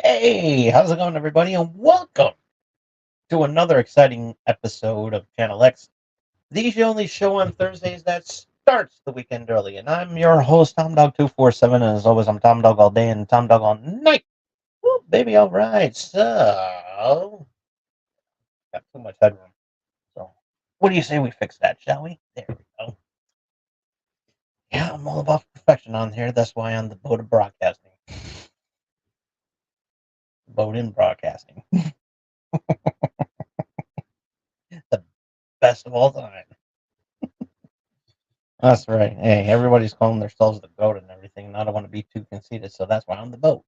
Hey, how's it going, everybody? And welcome to another exciting episode of Channel X, the only show on Thursdays that starts the weekend early. And I'm your host, Tom Dog 247. And as always, I'm Tom Dog all day and Tom Dog all night. Woo, baby, all right. So, got too much headroom. So, what do you say we fix that, shall we? There we go. Yeah, I'm all about perfection on here. That's why I'm the boat of broadcasting. Boat in broadcasting. The best of all time. That's right. Hey, everybody's calling themselves the goat and everything, and I don't want to be too conceited, so that's why I'm the boat.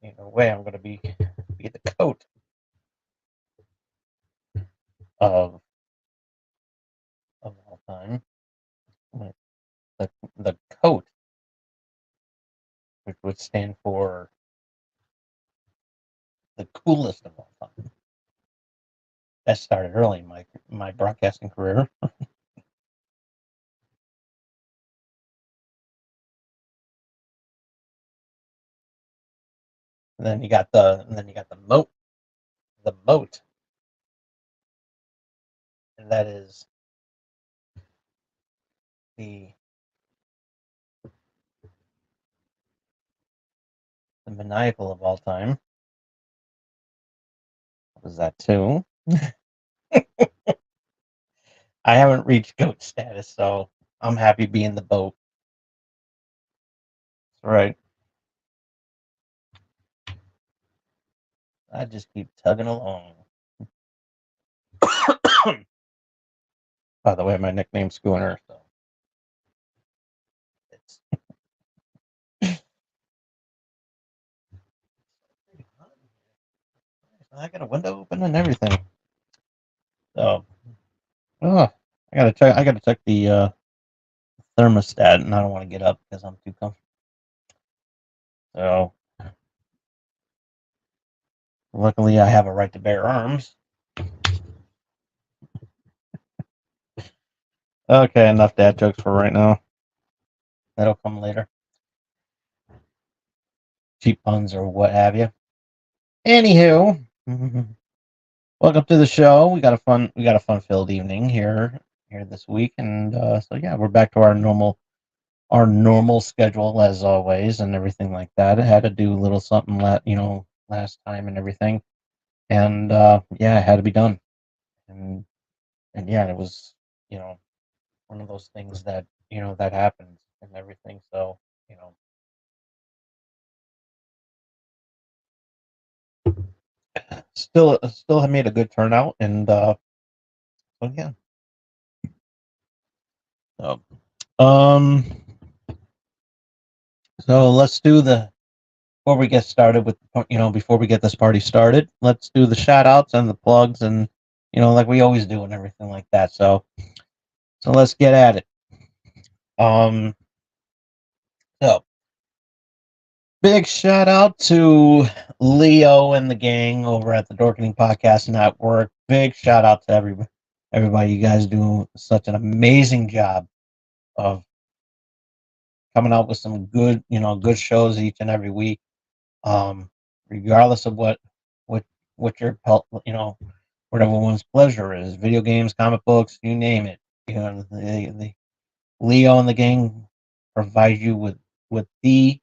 Either way, I'm going to be the coat of all time. The the coat, which would stand for the coolest of all time. That started early in my broadcasting career. And then you got the moat, and that is the maniacal of all time. What was that too? I haven't reached goat status, so I'm happy being the boat. That's right. I just keep tugging along. By the way, my nickname's Schooner, so it's I got a window open and everything. So, oh, I gotta check the thermostat, and I don't want to get up because I'm too comfortable. So, luckily, I have a right to bear arms. Okay, enough dad jokes for right now. That'll come later. Cheap puns or what have you. Anywho, welcome to the show. We got a fun filled evening here this week, and so yeah, we're back to our normal schedule as always, and everything like that. I had to do a little something last time and everything, and yeah, it had to be done, and yeah, it was you know one of those things that that happens and everything. So you know, still have made a good turnout, and so yeah. So, um, so let's do the before we get started with before we get this party started, let's do the shout outs and the plugs and like we always do and everything like that. So let's get at it. Um so big shout out to Leo and the gang over at the Dorkening Podcast Network. Big shout out to everybody. You guys do such an amazing job of coming out with some good shows each and every week. Um Regardless of what what your what everyone's pleasure is. Video games, comic books, you name it. The Leo and the gang provide you with the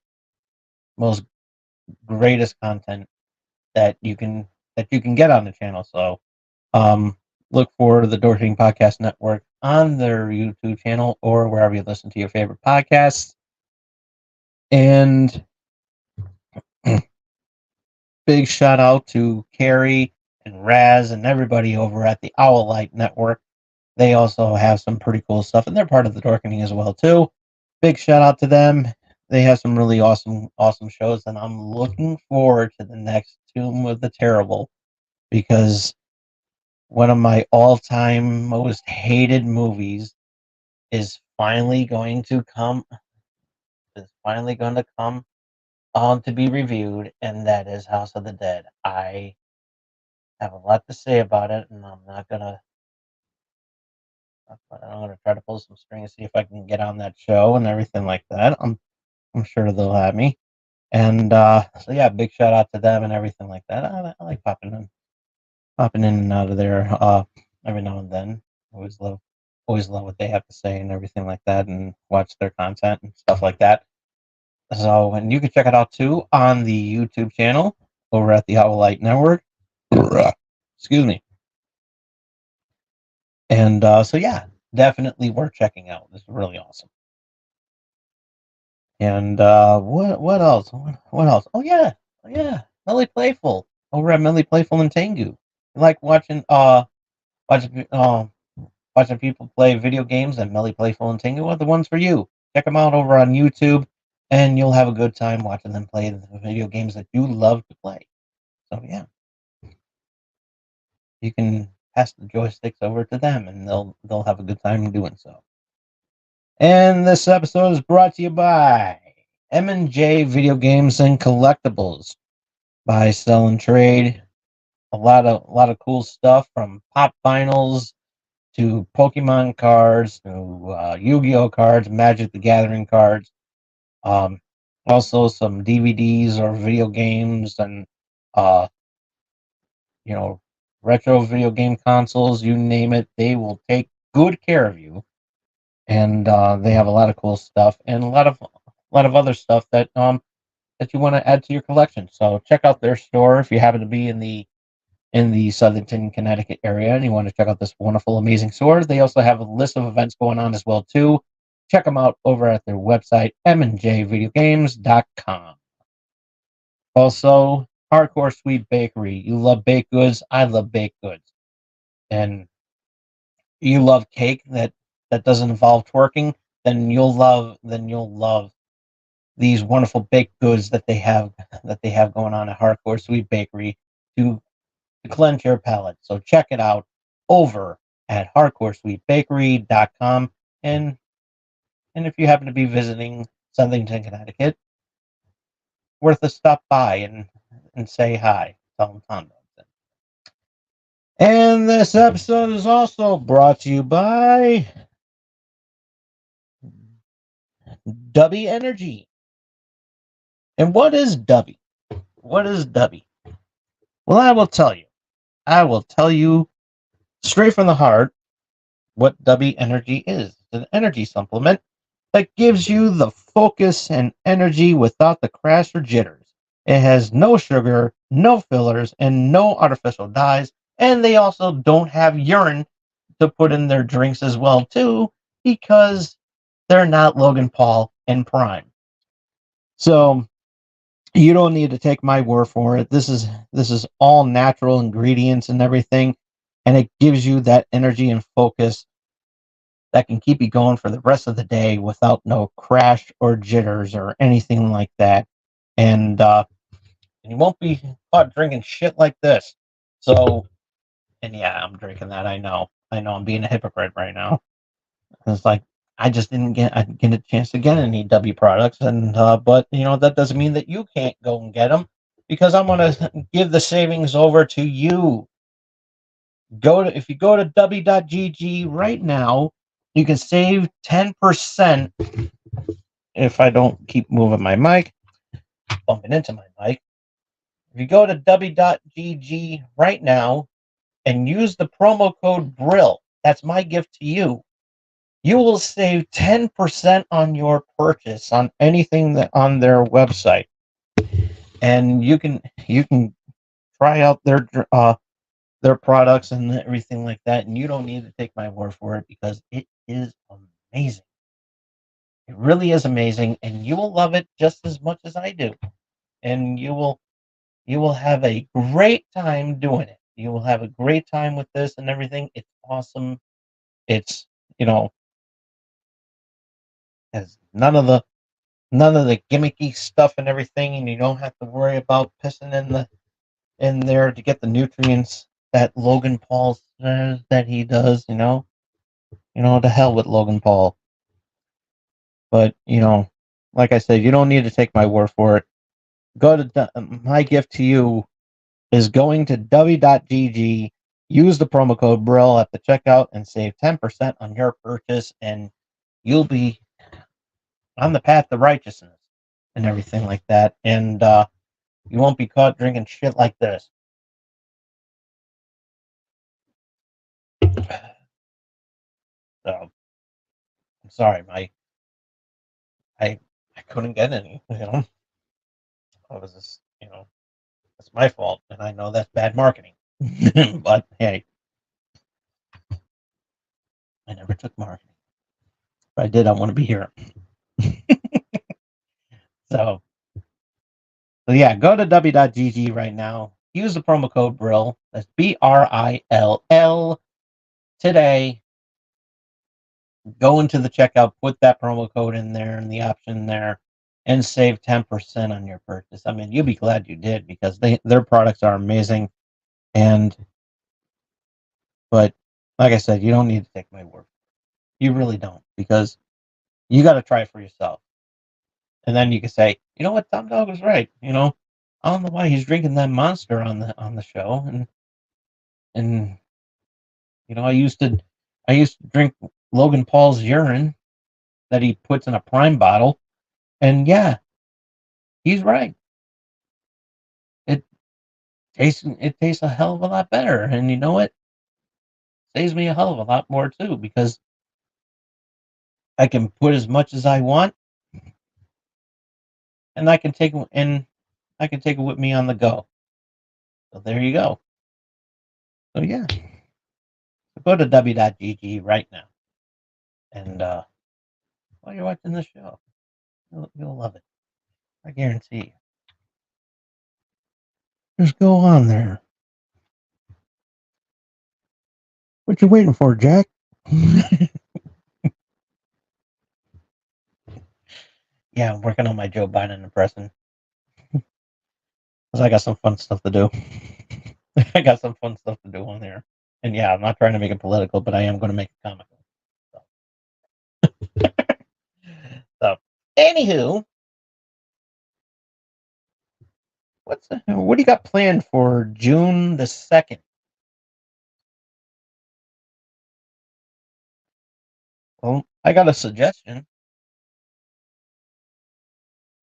most greatest content that you can get on the channel. So um, look for the Dorking Podcast Network on their YouTube channel or wherever you listen to your favorite podcasts. And big shout out to Carrie and Raz and everybody over at the Owl Light Network. They also have some pretty cool stuff, and they're part of the Dorkening as well too. Big shout out to them. They have some really awesome shows, and I'm looking forward to the next Tomb of the Terrible because one of my all-time most hated movies is finally going to come. Is finally going to come on to be reviewed, and that is House of the Dead. I have a lot to say about it, and I'm not gonna I'm gonna try to pull some strings, see if I can get on that show and everything like that. I'm sure they'll have me. And so yeah, big shout out to them and everything like that. I like popping in and out of there every now and then. Always love what they have to say and everything like that, and watch their content and stuff like that. So, and you can check it out too on the YouTube channel over at the Owlite Network. Excuse me. And so yeah, definitely worth checking out. It's really awesome. And what else? What else? Oh yeah, Melly Playful over at Melly Playful and Tengu. You like watching watching people play video games, and Melly Playful and Tengu are the ones for you. Check them out over on YouTube, and you'll have a good time watching them play the video games that you love to play. So yeah, you can pass the joysticks over to them, and they'll have a good time doing so. And this episode is brought to you by M&J Video Games and Collectibles. Buy, sell, and trade. A lot of cool stuff, from pop vinyls to Pokemon cards to Yu-Gi-Oh cards, Magic the Gathering cards. Um, Also some DVDs or video games, and uh, you know, retro video game consoles. You name it, they will take good care of you. And they have a lot of cool stuff and a lot of other stuff that you want to add to your collection. So check out their store if you happen to be in the Southington, Connecticut area, and you want to check out this wonderful, amazing store. They also have a list of events going on as well too. Check them out over at their website, mnjvideogames.com. Also, Hardcore Sweet Bakery. You love baked goods. I love baked goods. And you love cake that doesn't involve twerking, then you'll love these wonderful baked goods that they have going on at Hardcore Sweet Bakery to cleanse your palate. So check it out over at hardcoresweetbakery.com. And if you happen to be visiting Southington, Connecticut, worth a stop by and say hi. Tell them Tom knows. And this episode is also brought to you by Dubby Energy. And what is Dubby? What is Dubby? Well, I will tell you. I will tell you straight from the heart what Dubby Energy is. It's an energy supplement that gives you the focus and energy without the crash or jitters. It has no sugar, no fillers, and no artificial dyes. And they also don't have urine to put in their drinks as well too, because they're not Logan Paul and Prime. So you don't need to take my word for it. This is all natural ingredients and everything, and it gives you that energy and focus that can keep you going for the rest of the day without no crash or jitters or anything like that. And you won't be caught drinking shit like this. So, and yeah, I'm drinking that. I know I'm being a hypocrite right now. It's like I just didn't get a chance to get any W products, and but that doesn't mean that you can't go and get them, because I'm gonna give the savings over to you. If you go to w.gg right now, you can save 10%. If I don't keep moving my mic, bumping into my mic. If you go to w.gg right now and use the promo code BRILL, that's my gift to you. You will save 10% on your purchase on anything that on their website, and you can try out their products and everything like that, and you don't need to take my word for it, because it is amazing. It really is amazing, and you will love it just as much as I do. And you will have a great time doing it. You will have a great time with this and everything. It's awesome. It's has none of the gimmicky stuff and everything, and you don't have to worry about pissing in there to get the nutrients that Logan Paul says that he does. To hell with Logan Paul. But like I said, you don't need to take my word for it. My gift to you is going to w.gg use the promo code Brill at the checkout and save 10% on your purchase, and you'll be on the path to righteousness and everything like that. And you won't be caught drinking shit like this. So I'm sorry, I I couldn't get any. I was just it's my fault, and I know that's bad marketing. But hey, I never took marketing. If I did, I want to be here. So yeah, go to w.gg right now. Use the promo code Brill. That's BRILL today. Go into the checkout, put that promo code in there and the option there, and save 10% on your purchase. I mean, you'll be glad you did, because their products are amazing. And but like I said, you don't need to take my word. You really don't, because you got to try it for yourself. And then you can say, you know what, Tom Dog was right. I don't know why he's drinking that Monster on the show, and I used to drink Logan Paul's urine that he puts in a Prime bottle, and yeah, he's right. It tastes a hell of a lot better, and you know what? Saves me a hell of a lot more too, because I can put as much as I want, and I can take it with me on the go. So there you go. So yeah, so go to w.gg right now, and while you're watching the show, you'll love it. I guarantee you. Just go on there. What you waiting for, Jack? Yeah, I'm working on my Joe Biden impression, because I got some fun stuff to do. I got some fun stuff to do on there. And yeah, I'm not trying to make it political, but I am going to make it comical. So, so anywho, what do you got planned for June the 2nd? Well, I got a suggestion.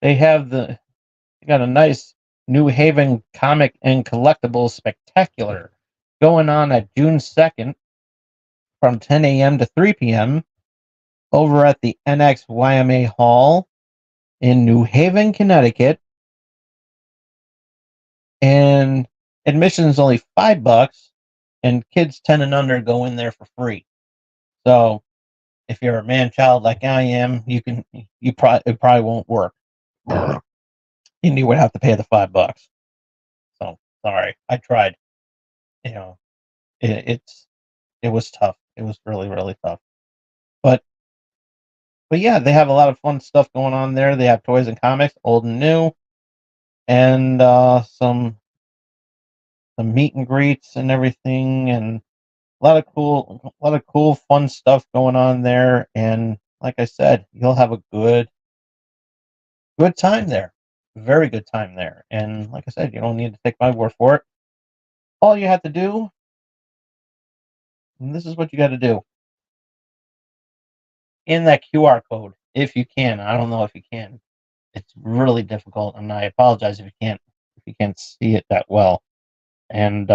They got a nice New Haven comic and collectibles spectacular going on at June 2nd from 10 a.m. to 3 p.m. over at the NXYMA Hall in New Haven, Connecticut. And admission is only $5, and kids 10 and under go in there for free. So if you're a man child like I am, it probably won't work. And you would have to pay the $5. So sorry, I tried. You know, it was tough. It was really, really tough. But yeah, they have a lot of fun stuff going on there. They have toys and comics, old and new, and some meet and greets and everything, and a lot of cool, fun stuff going on there. And like I said, you'll have a good time there, very good time there. And like I said, you don't need to take my word for it. All you have to do, and this is what you got to do, in that QR code, if you can. I don't know if you can. It's really difficult, and I apologize if you can't see it that well. And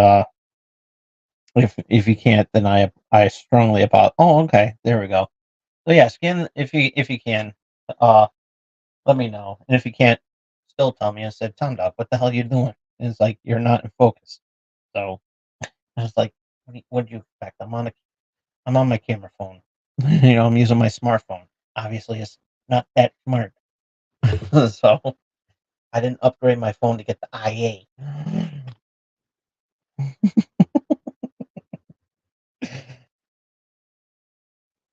if you can't, then I strongly apologize. Oh, okay, there we go. So yeah, scan if you can. Uh, Let me know. And if you can't, still tell me. I said, Tom Doc, what the hell are you doing? And it's like, you're not in focus. So I was like, what do you expect? I'm on my camera phone. I'm using my smartphone. Obviously, it's not that smart. So I didn't upgrade my phone to get the IA.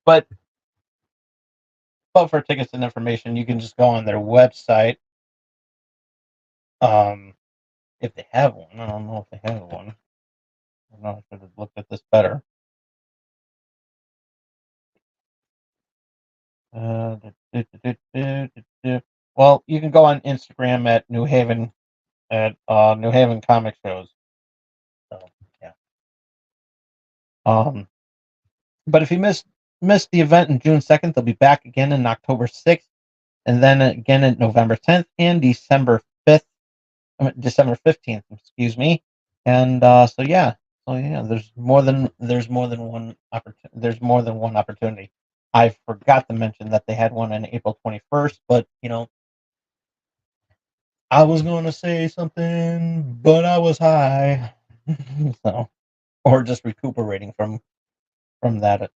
But for tickets and information, you can just go on their website. Um, if they have one, I don't know if they have one. I don't know. I should have looked at this better. Uh, well, you can go on Instagram at New Haven Comic Shows. So yeah. But if you missed the event in June 2nd, they'll be back again in October 6th, and then again in November 10th and December 5th, December 15th, excuse me. And there's more than one opportunity. There's more than one opportunity. I forgot to mention that they had one on April 21st, but I was going to say something, but I was high, so or just recuperating from that.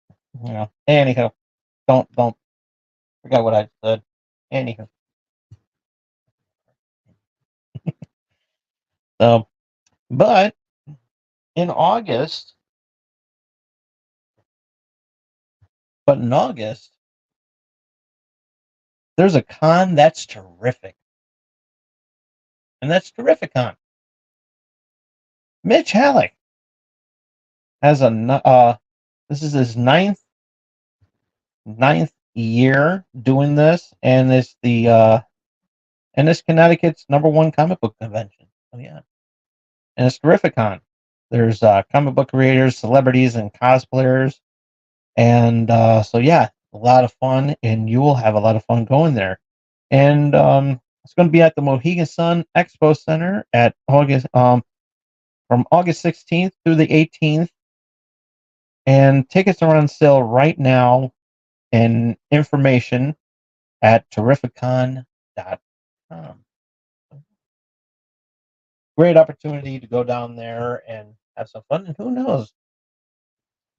Anyhow, don't forget what I said. Anyhow, so but in August, but in August, there's a con that's terrific, and that's Terrificon. Mitch Halleck has this is his ninth year doing this, and it's Connecticut's #1 comic book convention. Oh yeah, and it's Terrificon. There's comic book creators, celebrities, and cosplayers, and so yeah, a lot of fun, and you will have a lot of fun going there. And it's going to be at the Mohegan Sun Expo Center at August from August 16th through the 18th, and tickets are on sale right now. And information at Terrificon.com. Great opportunity to go down there and have some fun. And who knows,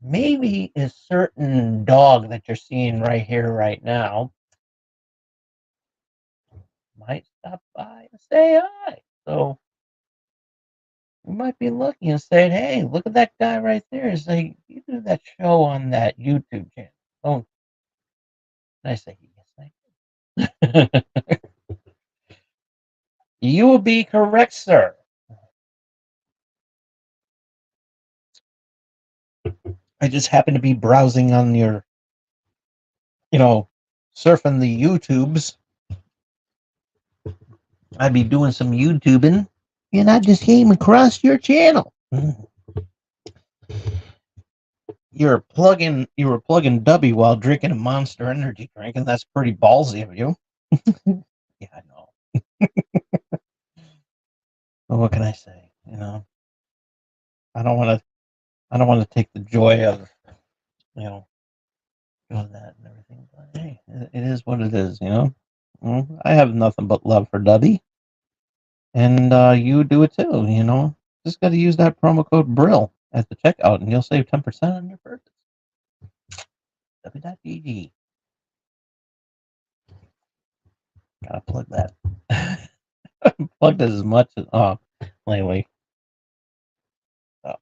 maybe a certain dog that you're seeing right here, right now, might stop by and say hi. So you might be looking and saying, "Hey, look at that guy right there. It's like you do that show on that YouTube channel." Oh, I say yes, I You will be correct, sir. I just happen to be browsing on your, surfing the YouTubes. I'd be doing some YouTubing, and I just came across your channel. You were plugging Dubby while drinking a Monster Energy drink, and that's pretty ballsy of you. Yeah, I know. Well, what can I say? I don't want to. I don't want to take the joy of, doing that and everything. But hey, it is what it is. I have nothing but love for Dubby, and you do it too. Just got to use that promo code Brill at the checkout, and you'll save 10% on your purchase. W.GG. Gotta plug that. Plugged it as much as lately. So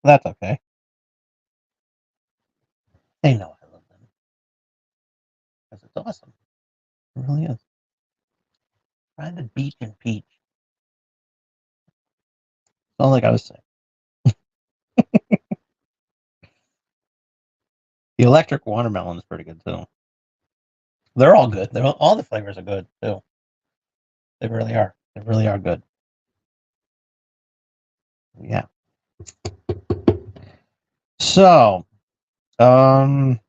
that's okay. They know I love them because it's awesome. It really is. Try the beach and peach. All I gotta say. The electric watermelon is pretty good too. They're all good. All the flavors are good too. They really are. They really are good. Yeah. So, um,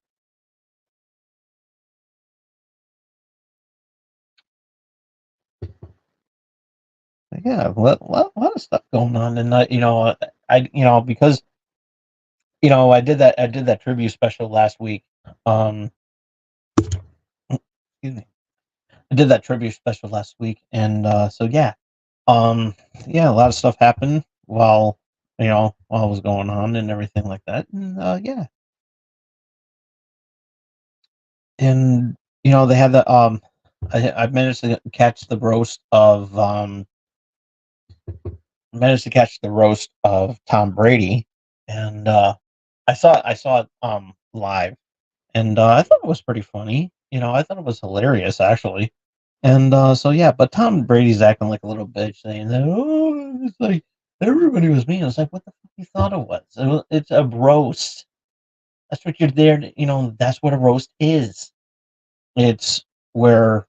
yeah, a lot of stuff going on, and because I did that tribute special last week. Excuse me. I did that tribute special last week, and so yeah, yeah, a lot of stuff happened while it was going on and everything like that, and yeah, and they had I managed to catch the roast of Tom Brady, and I saw it live, and I thought it was pretty funny. I thought it was hilarious actually. And so yeah, but Tom Brady's acting like a little bitch, saying that, oh, it's like everybody was mean. I was like, what the fuck you thought it was? It's a roast. That's what you're there to, that's what a roast is. It's where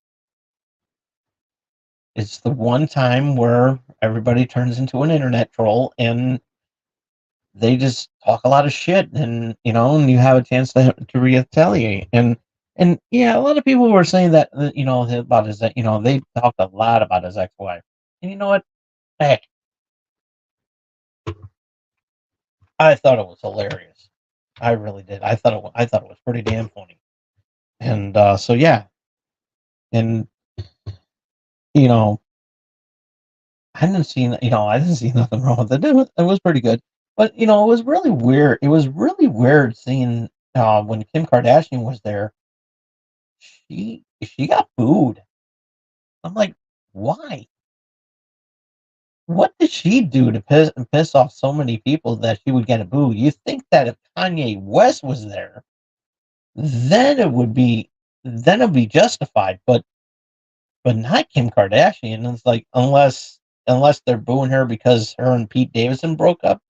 it's the one time where everybody turns into an internet troll, and they just talk a lot of shit, and and you have a chance to retaliate. And yeah, a lot of people were saying that about his they talked a lot about his ex-wife. And you know what? Hey, I thought it was hilarious. I really did. I thought it was pretty damn funny. And so yeah, and you know, I didn't see nothing wrong with it. It was pretty good. But it was really weird. It was really weird seeing when Kim Kardashian was there. She got booed. I'm like, why? What did she do to piss off so many people that she would get a boo? You think that if Kanye West was there, then it'd be justified, but not Kim Kardashian. It's like unless they're booing her because her and Pete Davidson broke up.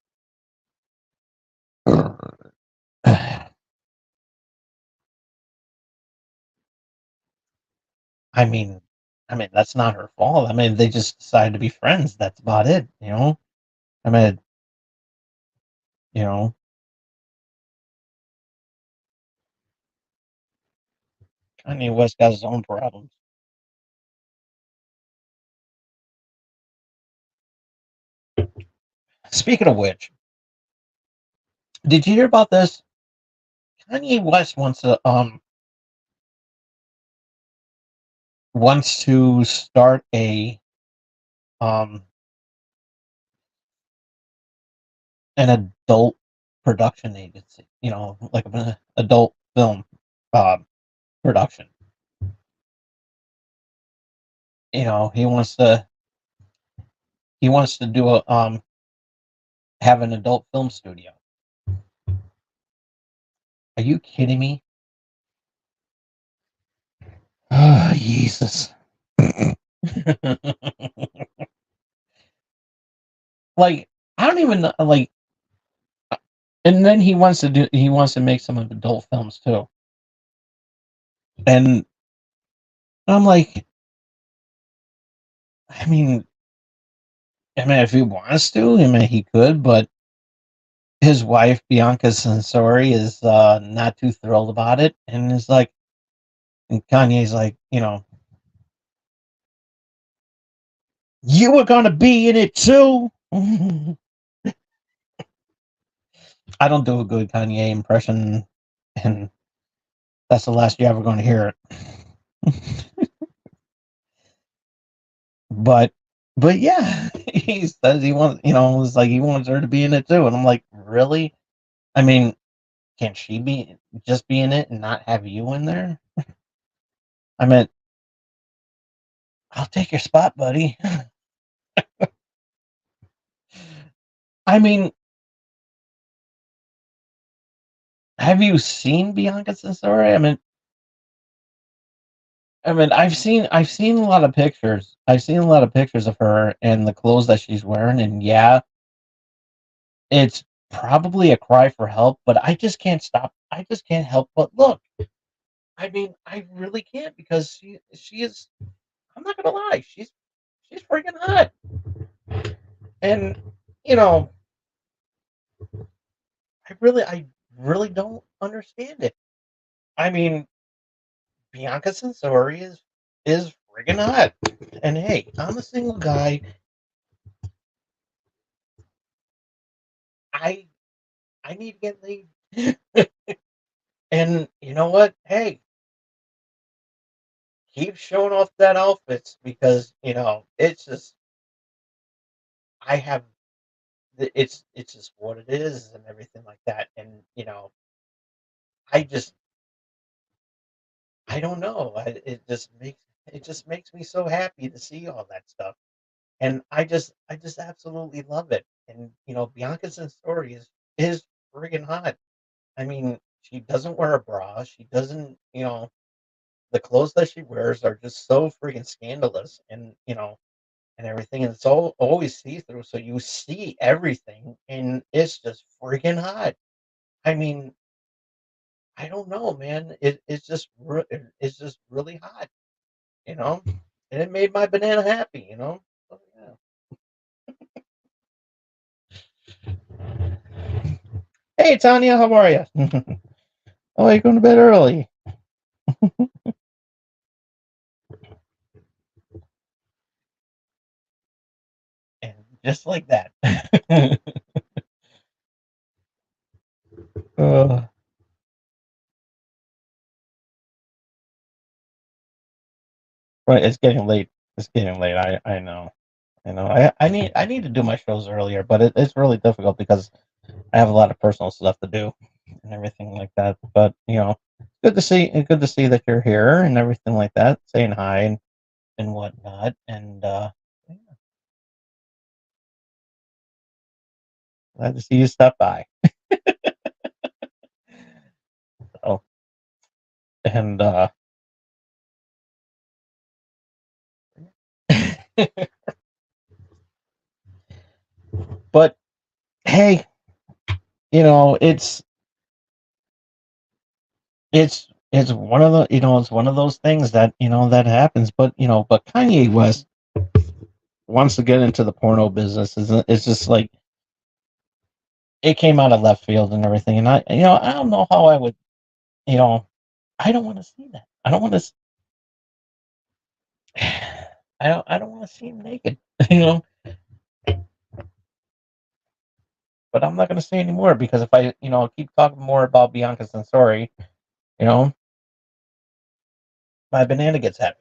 I mean, that's not her fault. I mean, they just decided to be friends. That's about it. I mean, you know, Kanye West got his own problems. Speaking of which, did you hear about this? Kanye West wants to start a um an adult production agency. Like an adult film uh, production. He wants to do a have an adult film studio. Are you kidding me? Oh, Jesus. Like, I don't even know, like, and then he wants to make some adult films too. And I'm like, I mean, if he wants to, he could, but his wife Bianca Censori is not too thrilled about it, and is like, and Kanye's like, you were gonna be in it too. I don't do a good Kanye impression, and that's the last you're ever going to hear it. but but yeah, he says he wants, it's like he wants her to be in it too, and I'm like, really? I mean, can she be in it and not have you in there? I mean, I'll take your spot, buddy. I mean, have you seen Bianca Censori? I mean, I've seen a lot of pictures. I've seen a lot of pictures of her and the clothes that she's wearing, and yeah, it's probably a cry for help. But I just can't stop. I just can't help but look. I mean, I really can't, because she is. I'm not gonna lie. She's freaking hot, and you know, I really don't understand it. I mean, Bianca Censori is friggin' hot, and hey, I'm a single guy. I I need to get laid. And you know what? Hey, keep showing off that outfits, because it's just I have it's just what it is and everything like that. And I just I don't know. It just makes me so happy to see all that stuff, and I just absolutely love it. And Bianca's story is friggin' hot. I mean, she doesn't wear a bra. She doesn't. The clothes that she wears are just so freaking scandalous, and everything, and it's all always see through, so you see everything, and it's just freaking hot. I mean, I don't know, man. It's just really hot, you know, and it made my banana happy. So, yeah. Hey, Tanya, how are you? Oh, you're going to bed early. And just like that. uh, right, it's getting late. It's getting late. I know. I know. I need to do my shows earlier, but it's really difficult because I have a lot of personal stuff to do and everything like that. But good to see that you're here and everything like that, saying hi and whatnot. And yeah, glad to see you stop by. So and but hey, it's one of the it's one of those things that that happens. But but Kanye West wants to get into the porno business. It's just like it came out of left field and everything. And I don't know how I would you know I don't want to see that. I don't want to. I don't want to see him naked. you know. But I'm not going to say anymore because if I keep talking more about Bianca Censori, you know, my banana gets heavy.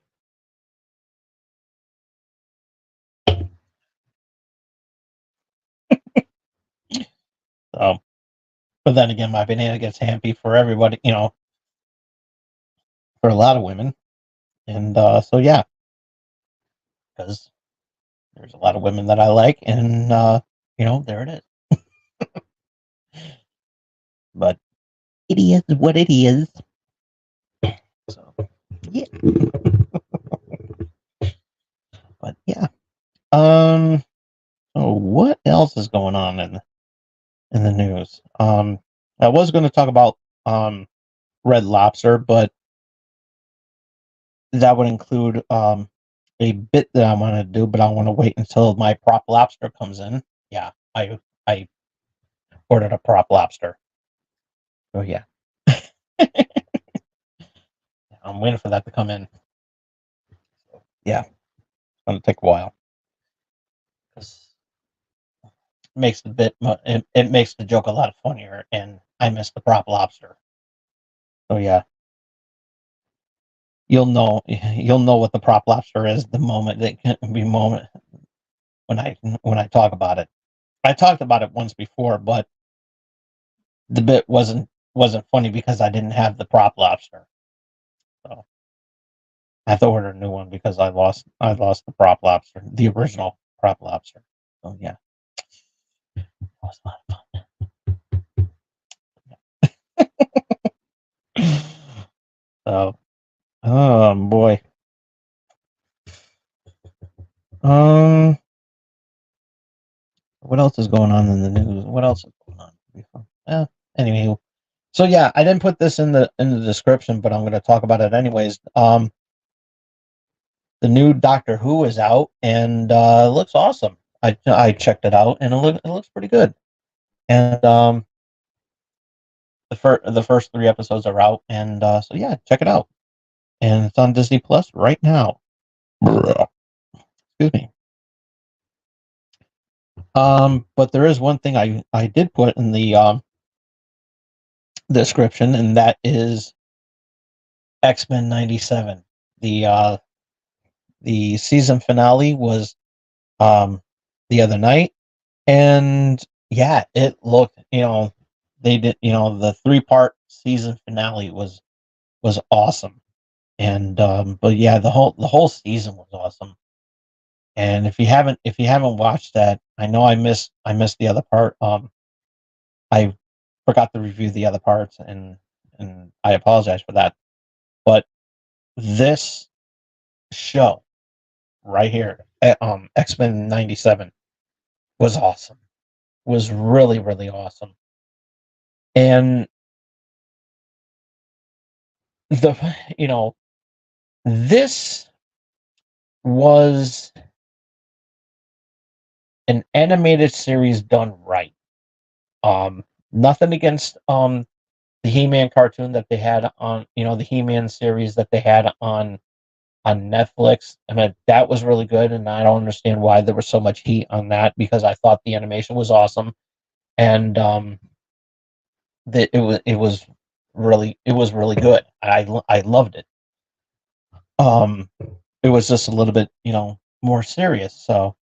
So, but then again, my banana gets happy for everybody. For a lot of women, and so yeah, because there's a lot of women that I like, and there it is. But it is what it is. So yeah, but yeah. Um. So what else is going on in the news? I was going to talk about Red Lobster, but that would include a bit that I want to do, but I want to wait until my prop lobster comes in. Yeah, I ordered a prop lobster. So yeah, I'm waiting for that to come in. So, yeah, it's gonna take a while. 'Cause it makes the it makes the joke a lot funnier, and I miss the prop lobster. So yeah, you'll know what the prop lobster is the moment that can be moment when I talk about it. I talked about it once before, but the bit wasn't funny because I didn't have the prop lobster. So I have to order a new one because I lost the prop lobster, the original prop lobster. So yeah, that was a lot of fun. So boy. Um what else is going on in the news? What else is going on? Anyway. So yeah, I didn't put this in the description, but I'm gonna talk about it anyways. The new Doctor Who is out and it looks awesome. I checked it out and it looks pretty good. And the first three episodes are out, and so yeah, check it out. And it's on Disney Plus right now. Excuse me. But there is one thing I did put in the description, and that is X-Men '97. The season finale was um the other night, and yeah, it looked they did the 3-part season finale was awesome. And but yeah, the whole season was awesome. And if you haven't watched that, I know I missed the other part. I forgot to review the other parts, and I apologize for that. But this show right here, X-Men '97, was awesome. Was really really awesome. And the you know this was an animated series done right. Nothing against the He-Man cartoon that they had on, the He-Man series that they had on Netflix. I mean, that was really good, and I don't understand why there was so much heat on that because I thought the animation was awesome, and that it was really good. I loved it. Um, it was just a little bit, more serious. So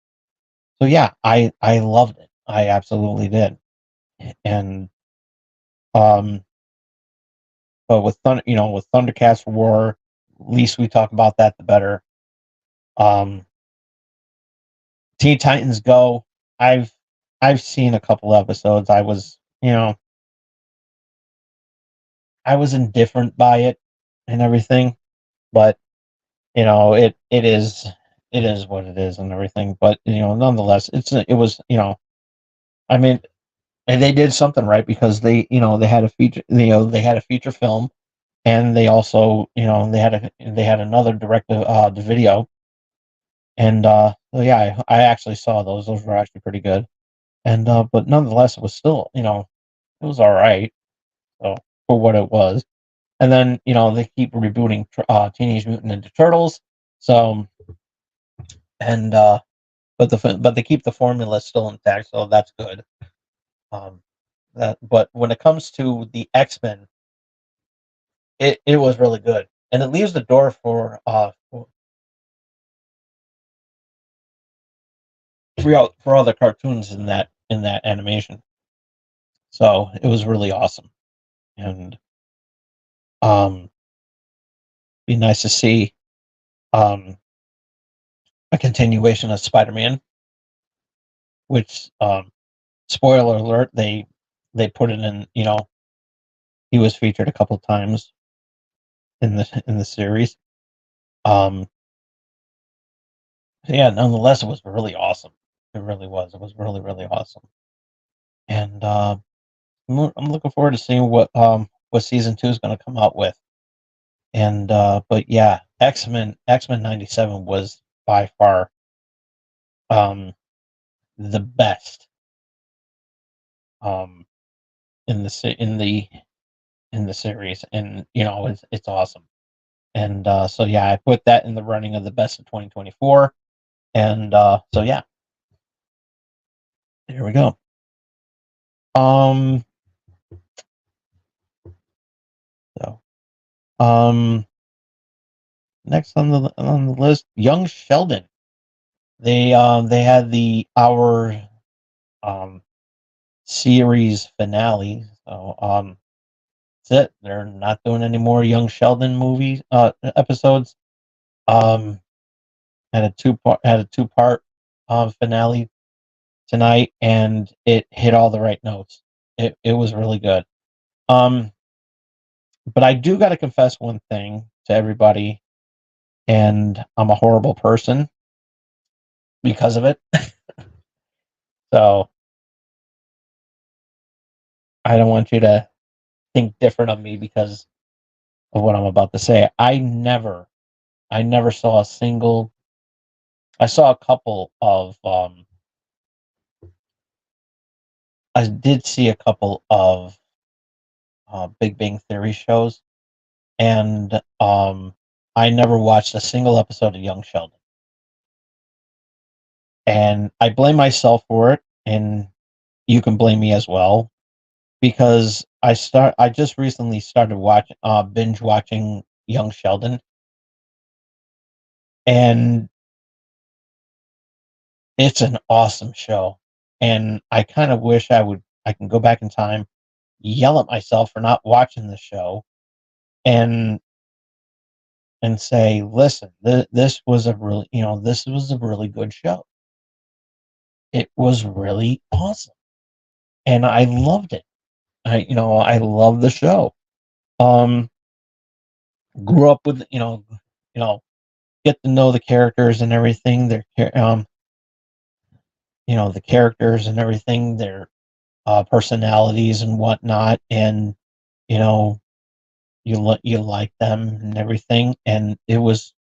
yeah, I loved it. I absolutely did. And um, but with Thundercats War, least we talk about that, the better. Um, Teen Titans Go. I've I've seen a couple episodes. I was indifferent by it and everything, but it is what it is and everything. But nonetheless, it was I mean, and they did something right because they had a feature film, and they also they had another direct to video, and so yeah, I actually saw those. Those were actually pretty good, and but nonetheless, it was still it was all right. So for what it was, and then they keep rebooting Teenage Mutant Ninja Turtles, so and but they keep the formula still intact, so that's good. Um, but when it comes to the X-Men, it was really good, and it leaves the door for other cartoons in that animation. So it was really awesome, and be nice to see um a continuation of Spider-Man, which spoiler alert, they put it in. He was featured a couple times in the series. Um, yeah, nonetheless, it was really awesome. It really was. It was really, really awesome. And I'm looking forward to seeing what season two is going to come out with. And but yeah, X Men '97 was by far um the best um in the series, and it's awesome. And so yeah, I put that in the running of the best of 2024. And so yeah, here we go. Um, so um, next on the list, Young Sheldon. They had the hour um series finale. So that's it. They're not doing any more Young Sheldon movies episodes. Um, had a two part finale tonight, and it hit all the right notes. It was really good. Um, but I do got to confess one thing to everybody, and I'm a horrible person because of it. So I don't want you to think different of me because of what I'm about to say. I never saw a single. I saw a couple of. I did see a couple of Big Bang Theory shows, and I never watched a single episode of Young Sheldon, and I blame myself for it, and you can blame me as well because I just recently started watching binge watching Young Sheldon, and it's an awesome show, and I kind of wish I can go back in time, yell at myself for not watching the show, and say, listen, this was a really good show. It was really awesome, and I loved it. I love the show. Um, grew up with you know, get to know the characters and everything. The characters and everything, their personalities and whatnot, and you know, you like them and everything, and it was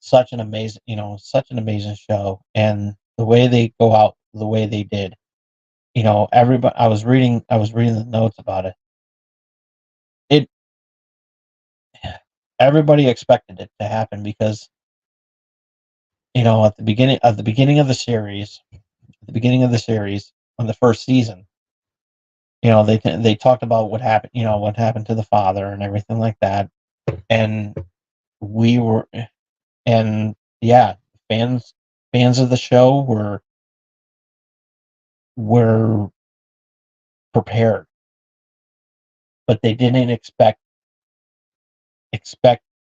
such an amazing show, and the way they go out the way they did everybody. I was reading the notes about it. It Everybody expected it to happen because at the beginning of the series, on the first season, they talked about what happened to the father and everything like that, and we were and yeah, fans of the show were prepared, but they didn't expect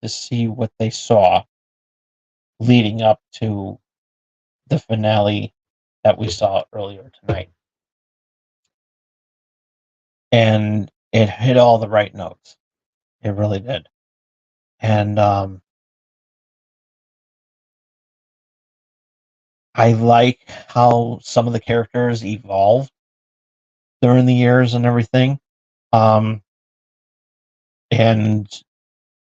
to see what they saw leading up to the finale that we saw earlier tonight. And it hit all the right notes. It really did. And I like how some of the characters evolved during the years and everything. Um, and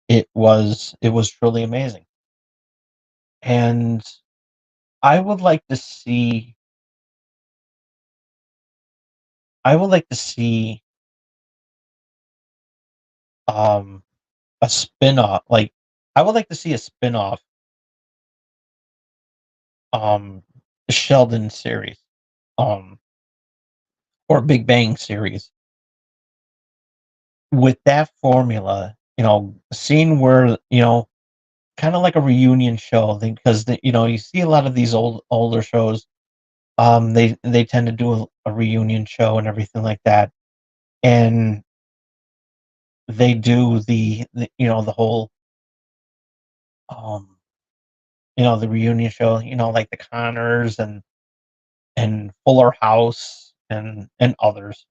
it was truly amazing. And I would like to see I would like to see um a spin-off. Like, I would like to see a spin-off um Sheldon series, um or Big Bang series with that formula, a scene where, kind of like a reunion show, because you see a lot of these older shows, they tend to do a reunion show and everything like that, and they do the whole, um the reunion show, like the Connors and Fuller House and others.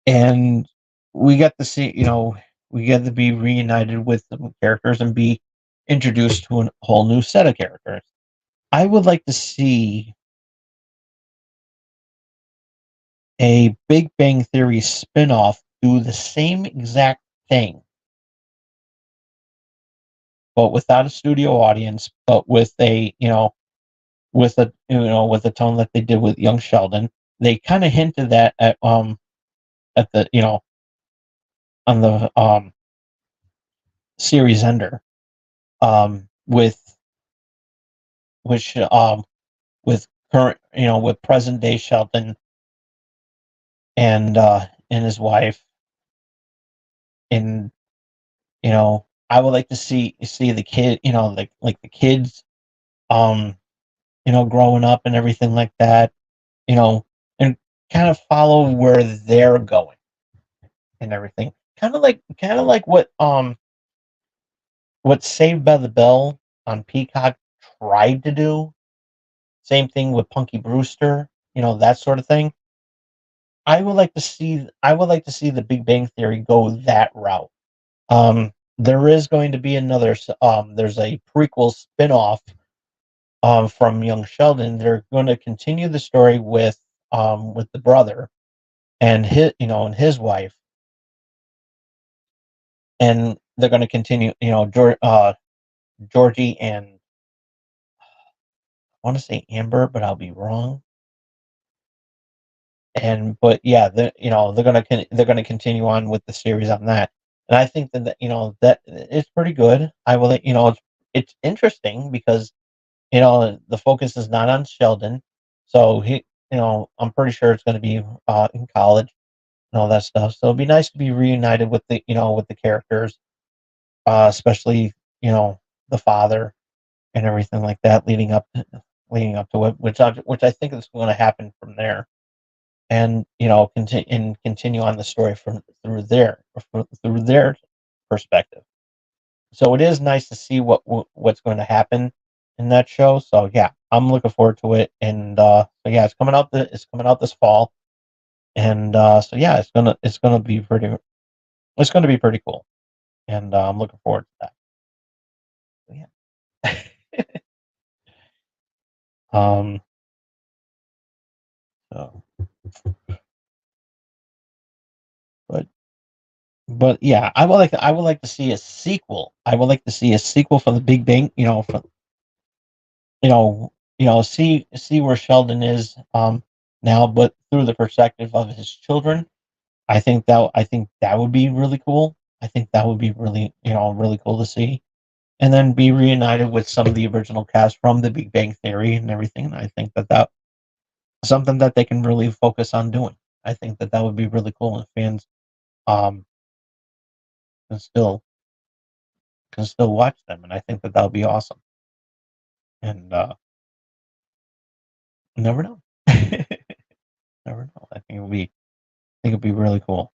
And we get to see, we get to be reunited with the characters and be introduced to a whole new set of characters. I would like to see a Big Bang Theory spin-off do the same exact thing, but without a studio audience, but with a tone that they did with Young Sheldon. They kind of hinted that at the on the series ender, with which with current with present day Sheldon and his wife. And I would like to see the kid, like the kids, um growing up and everything like that, you know and kind of follow where they're going and everything, kind of like what Saved by the Bell on Peacock tried to do. Same thing with Punky Brewster, that sort of thing. I would like to see the Big Bang Theory go that route. There is going to be there's a prequel spin-off from Young Sheldon. They're going to continue the story with the brother and his wife, and they're going to continue, Georgie and, I want to say Amber, but I'll be wrong. And but yeah, they're gonna continue on with the series on that, and I think that it's pretty good. I will, it's interesting because the focus is not on Sheldon, so I'm pretty sure it's going to be in college and all that stuff. So it'd be nice to be reunited with the characters, especially the father and everything like that, leading up to it, which I think is going to happen from there, and continue on the story from through their perspective. So it is nice to see what's going to happen in that show. So yeah, I'm looking forward to it, and so yeah, it's coming out this fall, and so yeah, it's gonna be pretty cool, and I'm looking forward to that. So, yeah. um. So, but yeah, I would like to see a sequel. I would like to see a sequel for the Big Bang. see where Sheldon is now, but through the perspective of his children. I think that would be really cool. I think that would be really really cool to see, and then be reunited with some of the original cast from The Big Bang Theory and everything. And I think that something that they can really focus on doing. I think that would be really cool, and fans um can still watch them, and I think that would be awesome. And you never know, never know. I think it'd be really cool.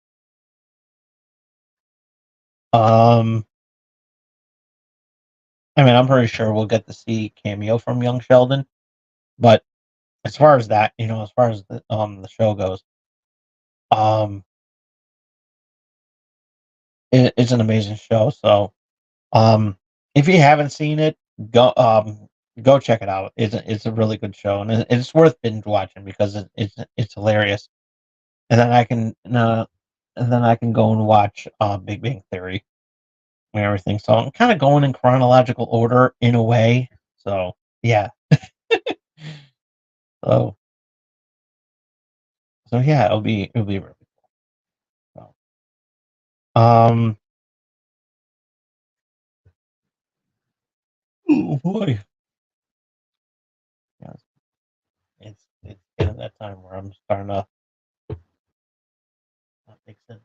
Um, I mean, I'm pretty sure we'll get to see cameo from young Sheldon, but as far as that, as far as the show goes, um, it's an amazing show. So, if you haven't seen it, go check it out. It's a really good show, and it's worth binge watching because it's hilarious. And then I can go and watch Big Bang Theory and everything. So I'm kind of going in chronological order in a way. So yeah. So yeah, it'll be really cool. So, oh boy, yeah, it's getting that time where I'm starting to not make sense.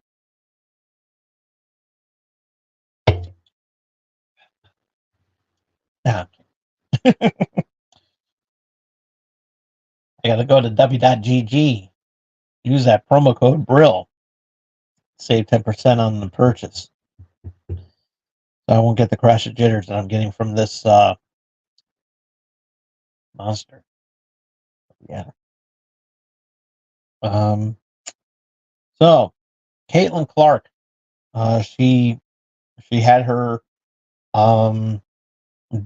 Nah, I gotta go to w.gg. Use that promo code Brill. Save 10% on the purchase. So I won't get the crash of jitters that I'm getting from this monster. Yeah. Um. So Caitlin Clark, she had her um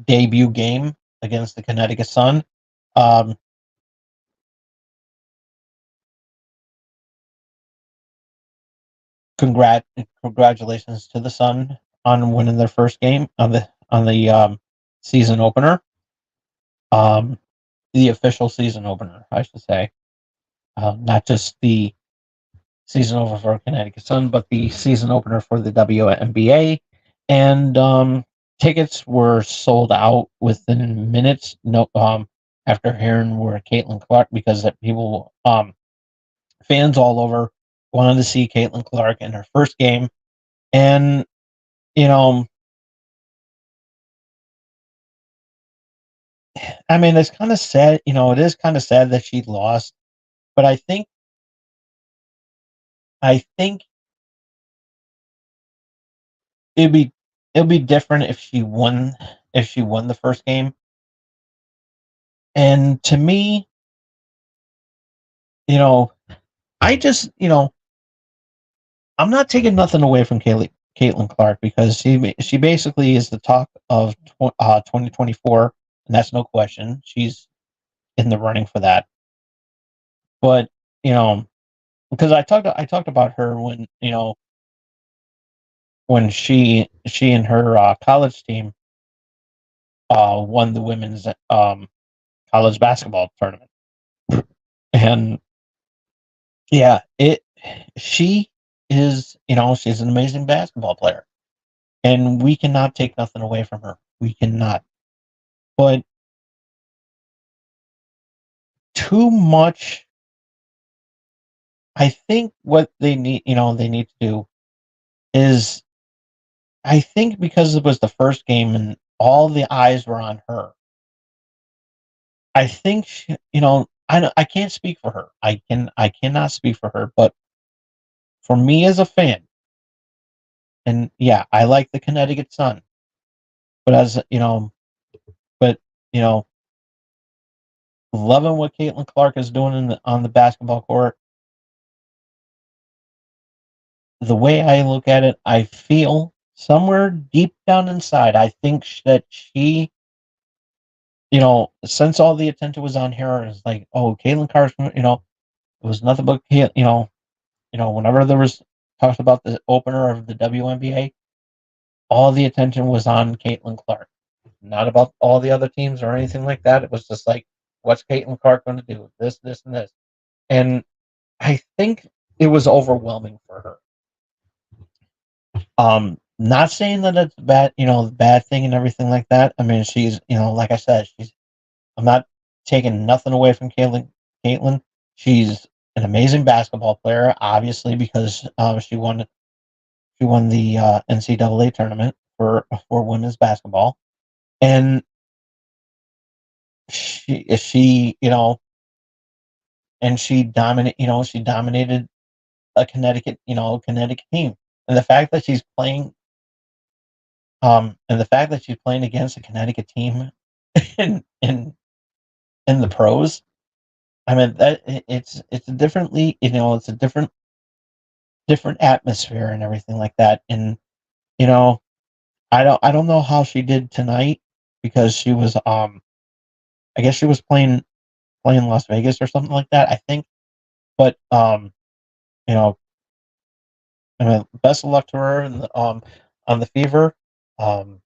debut game against the Connecticut Sun. Um, congratulations to the Sun on winning their first game on the season opener. Um, the official season opener, I should say, not just the season opener for Connecticut Sun, but the season opener for the WNBA. And tickets were sold out within minutes. No, after hearing where Caitlin Clark, because people, fans all over wanted to see Caitlin Clark in her first game, and you know, I mean, it's kind of sad. It is kind of sad that she lost, but I think it'd be it'd be different if she won the first game. And to me, you know, I just I'm not taking nothing away from Caitlin Clark because she basically is the talk of 2024, and that's no question. She's in the running for that. But you know, because I talked about her when when she and her college team won the women's college basketball tournament, and yeah, she is she's an amazing basketball player, and we cannot take nothing away from her. We cannot. But too much. I think what they need to do is, I think because it was the first game and all the eyes were on her. I think I can't speak for her. I cannot speak for her, but for me as a fan, and yeah, I like the Connecticut Sun, but but you know, loving what Caitlin Clark is doing on the basketball court, the way I look at it, I feel somewhere deep down inside, I think that she, since all the attention was on her, it's like, oh, Caitlin Clark, it was nothing but whenever there was talks about the opener of the WNBA, all the attention was on Caitlin Clark, not about all the other teams or anything like that. It was just like What's Caitlin Clark going to do? This, and this. And I think it was overwhelming for her. Not saying that it's bad, bad thing and everything like that. I mean, she's, like I said, I'm not taking nothing away from Caitlin. She's an amazing basketball player, obviously, because she won the NCAA tournament for women's basketball, and she and she dominated a Connecticut team, and the fact that she's playing against a Connecticut team in the pros. I mean that it's a differently it's a different atmosphere and everything like that. And you know I don't know how she did tonight because she was I guess she was playing Las Vegas or something like that, I think. But you know I mean, best of luck to her and on the Fever. Um,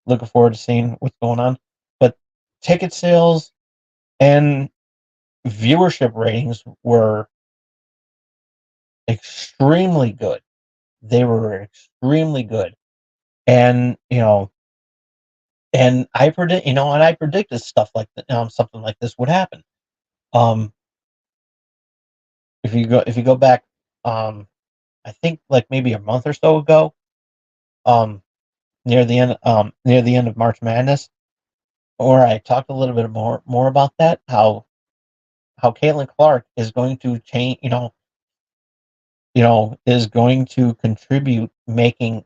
Looking forward to seeing what's going on. But ticket sales and viewership ratings were extremely good. They were extremely good, and I predicted stuff like that. Something like this would happen. Um, if you go back, um, I think like maybe a month or so ago, um, near the end of March Madness, or I talked a little bit more about that, how Caitlin Clark is going to change, is going to contribute making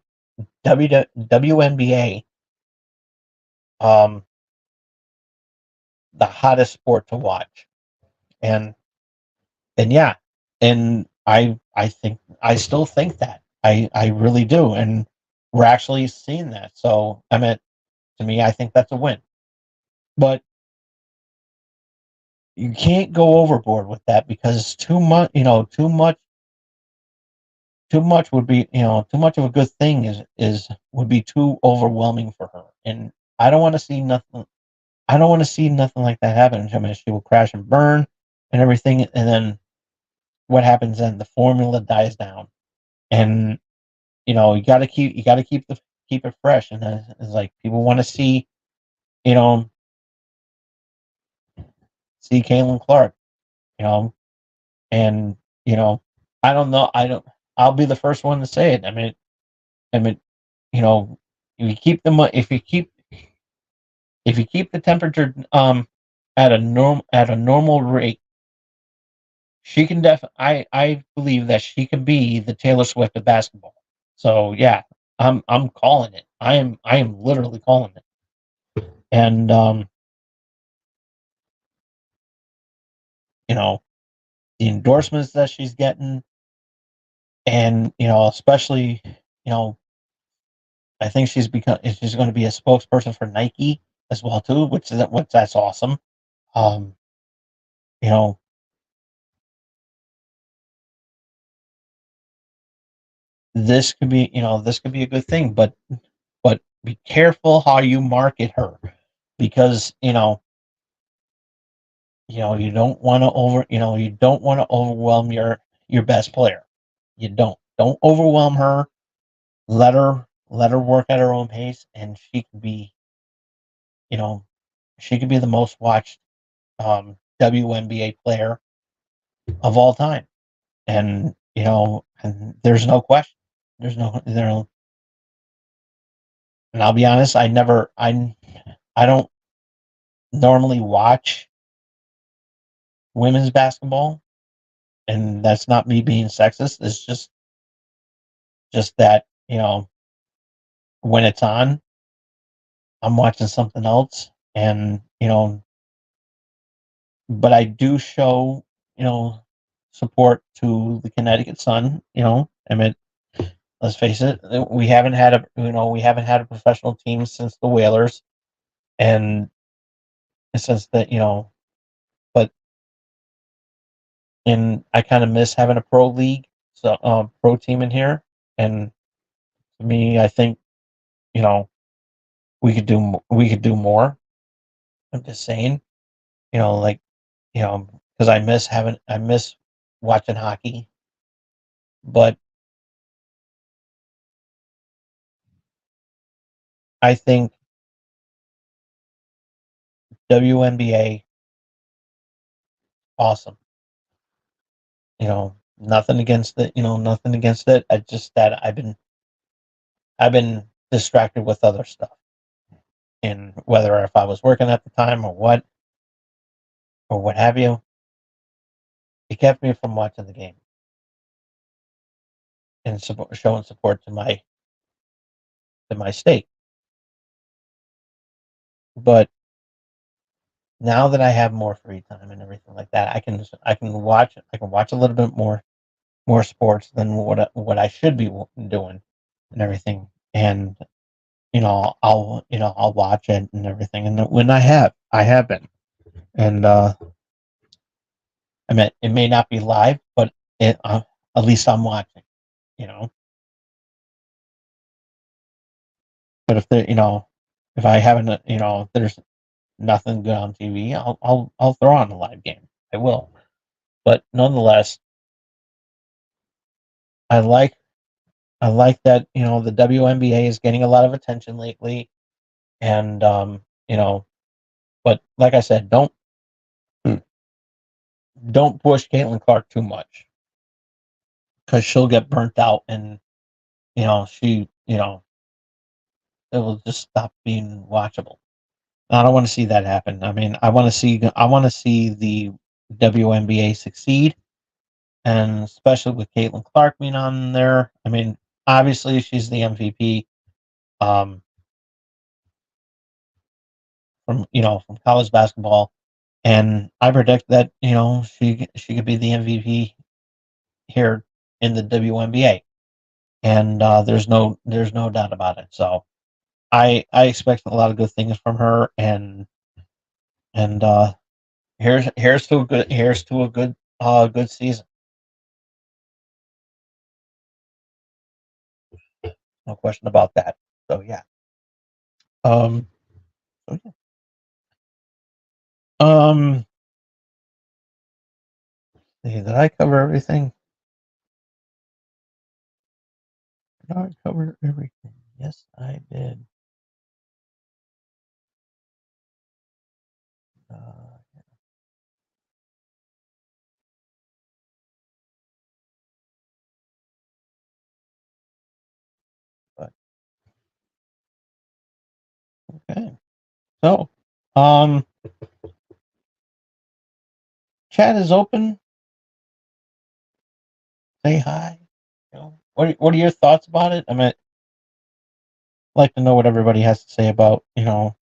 WNBA um, the hottest sport to watch. And yeah, and I still think that. I really do. And we're actually seeing that. So I mean, to me, I think that's a win. But you can't go overboard with that because too much would be, too much of a good thing is would be too overwhelming for her. And I don't want to see nothing. I don't want to see nothing like that happen. I mean, she will crash and burn and everything, and then what happens then? The formula dies down, and you got to keep it fresh. And then it's like people want to you know, see Caitlin Clark, you know, and you know, I don't know. I don't. I'll be the first one to say it. I mean, you know, if you keep the if you keep the temperature at a normal rate, she can I believe that she can be the Taylor Swift of basketball. So yeah, I'm calling it. I am literally calling it. And you know, the endorsements that she's getting, and especially, you know, I think she's going to be a spokesperson for Nike as well too, which that's awesome. Um, you know, this could be a good thing, but be careful how you market her, because you don't want to overwhelm your best player. You don't overwhelm her. Let her work at her own pace, and you know she could be the most watched WNBA player of all time. And there's no question. There's no there. And I'll be honest, I don't normally watch women's basketball, and that's not me being sexist. It's just that when it's on, I'm watching something else, and but I do show support to the Connecticut Sun. I mean, let's face it, we haven't had a professional team since the Whalers, and since that but and I kind of miss having a pro league, so pro team in here. And to me, I think you know we could do more. I'm just saying. like, because I miss watching hockey, but I think WNBA awesome. Nothing against it. Nothing against it. I just that I've been distracted with other stuff, and whether if I was working at the time or what have you, it kept me from watching the game and showing support to my state. But now that I have more free time and everything like that, I can watch a little bit more sports than what I should be doing and everything. And I'll watch it and everything. And when I have been. And I mean, it may not be live, but at least I'm watching. You know, but if I haven't, there's nothing good on TV, I'll throw on a live game. I will. But nonetheless, I like I like that the WNBA is getting a lot of attention lately, and but like I said, don't push Caitlin Clark too much because she'll get burnt out, and she it will just stop being watchable. I don't want to see that happen. I mean, I want to see the WNBA succeed, and especially with Caitlin Clark being on there. I mean, obviously she's the MVP um, from college basketball, and I predict that she could be the MVP here in the WNBA, and there's no doubt about it. So I expect a lot of good things from her, and here's to a good season. No question about that. So yeah. Um. So yeah. Um. Did I cover everything? Did I cover everything? Yes, I did. Uh, but okay. So, um, chat is open. Say hi. What are your thoughts about it? I mean, I'd like to know what everybody has to say about the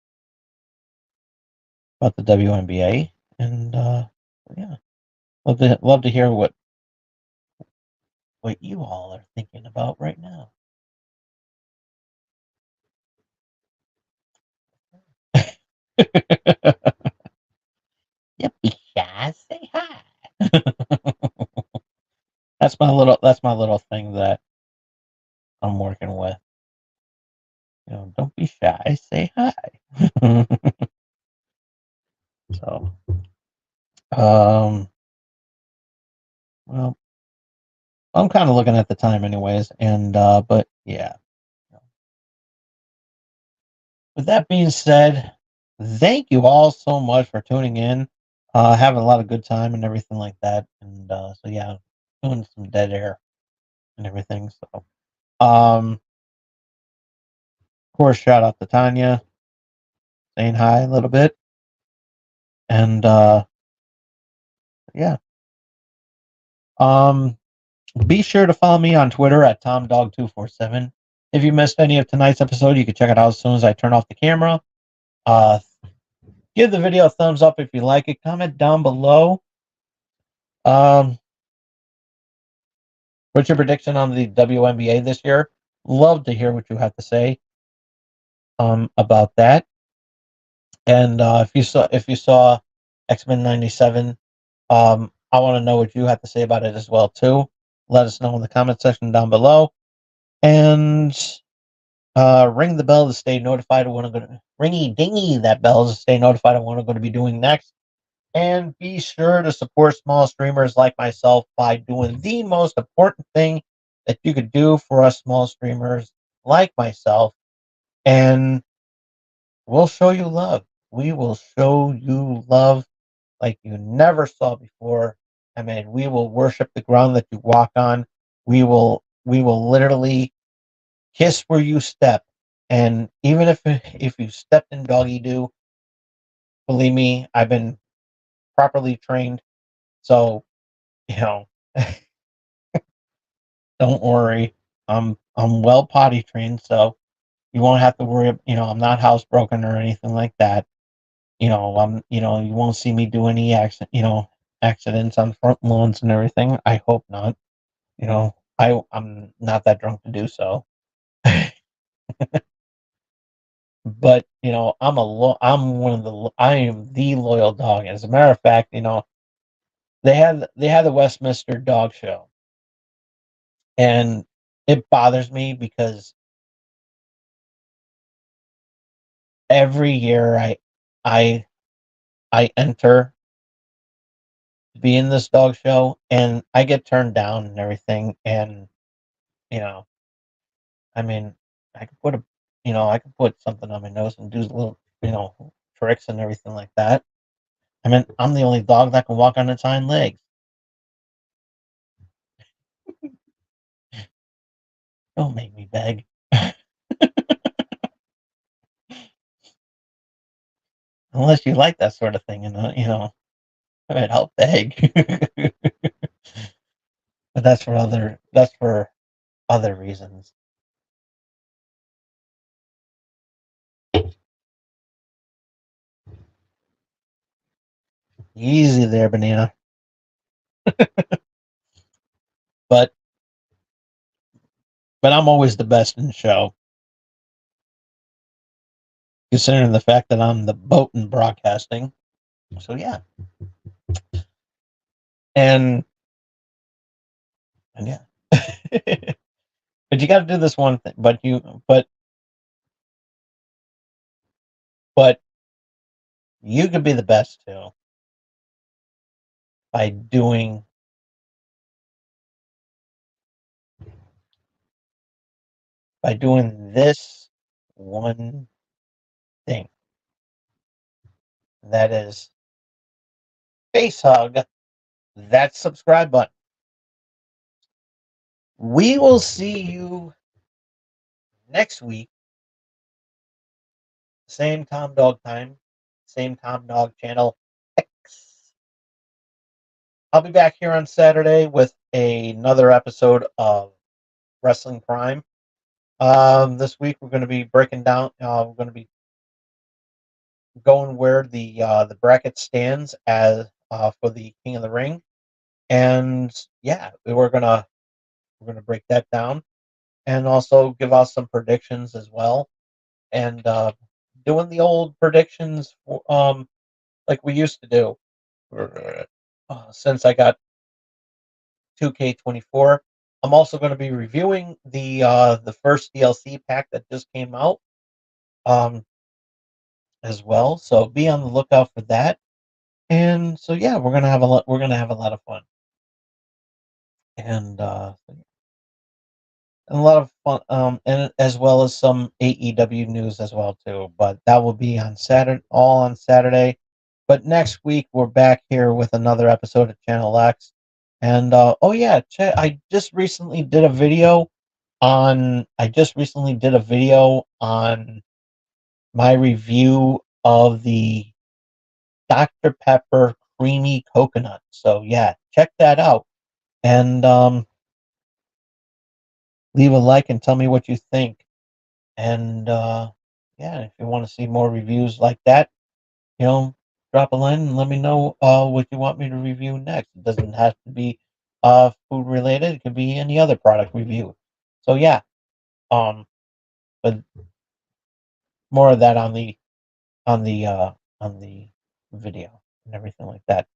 WNBA, and yeah, love to hear what you all are thinking about right now. Yep, shy. Say hi. That's my little thing that I'm working with. Don't be shy. Say hi. So, well, I'm kind of looking at the time anyways, and but yeah. With that being said, thank you all so much for tuning in. Having a lot of good time and everything like that, and so yeah, doing some dead air and everything. So, of course, shout out to Tanya saying hi a little bit, and yeah. Um, be sure to follow me on Twitter at TomDog247. If you missed any of tonight's episode, you can check it out as soon as I turn off the camera. Uh, give the video a thumbs up if you like it. Comment down below. Um, what's your prediction on the WNBA this year? Love to hear what you have to say about that. And if you saw X-Men '97, I want to know what you have to say about it as well too. Let us know in the comment section down below. And ring the bell to stay notified of what I'm going to ringy dingy that bell to stay notified of what I'm going to be doing next. And be sure to support small streamers like myself by doing the most important thing that you could do for us small streamers like myself. And we'll show you love. We will show you love like you never saw before. I mean, we will worship the ground that you walk on. We will literally kiss where you step. And even if you stepped in doggy doo, believe me, I've been properly trained. So, you know, don't worry. I'm well potty trained, so you won't have to worry. I'm not housebroken or anything like that. You won't see me do any accidents on front lawns and everything. I hope not. I'm not that drunk to do so. But I'm I am the loyal dog. As a matter of fact, they had the Westminster Dog Show, and it bothers me because every year I I enter to be in this dog show, and I get turned down and everything. And you know, I mean, I could put I could put something on my nose and do little tricks and everything like that. I mean, I'm the only dog that can walk on its hind legs. Don't make me beg. Unless you like that sort of thing, I mean, I'll beg. But that's for other reasons. Easy there, banana. But I'm always the best in the show, considering the fact that I'm the boat in broadcasting. So yeah, and yeah. But you got to do this one thing. But you could be the best too by doing this one thing. That is face hug that subscribe button. We will see you next week. Same Tom Dog time, same Tom Dog channel X. I'll be back here on Saturday with another episode of Wrestling Prime. This week we're going to be breaking down. We're going to be going where the bracket stands as for the King of the Ring, and yeah, we're gonna break that down, and also give out some predictions as well, and doing the old predictions like we used to do. Since I got 2K24, I'm also going to be reviewing the first DLC pack that just came out um, as well. So be on the lookout for that. And so yeah, we're gonna have a lot. We're gonna have a lot of fun, and a lot of fun, and as well as some AEW news as well too. But that will be on Saturday, all on Saturday. But next week we're back here with another episode of Channel X. And oh yeah, I just recently did a video on my review of the Dr. Pepper creamy coconut. So yeah, check that out, and leave a like and tell me what you think. And yeah, if you want to see more reviews like that, you know, drop a line and let me know what you want me to review next. It doesn't have to be food related. It could be any other product review. So yeah, um, but more of that on the uh, on the video and everything like that.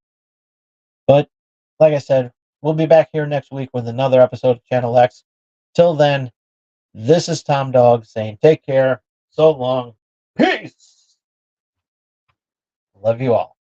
But like I said, we'll be back here next week with another episode of Channel X. Till then, this is Tom Dog saying take care. So long. Peace. Love you all.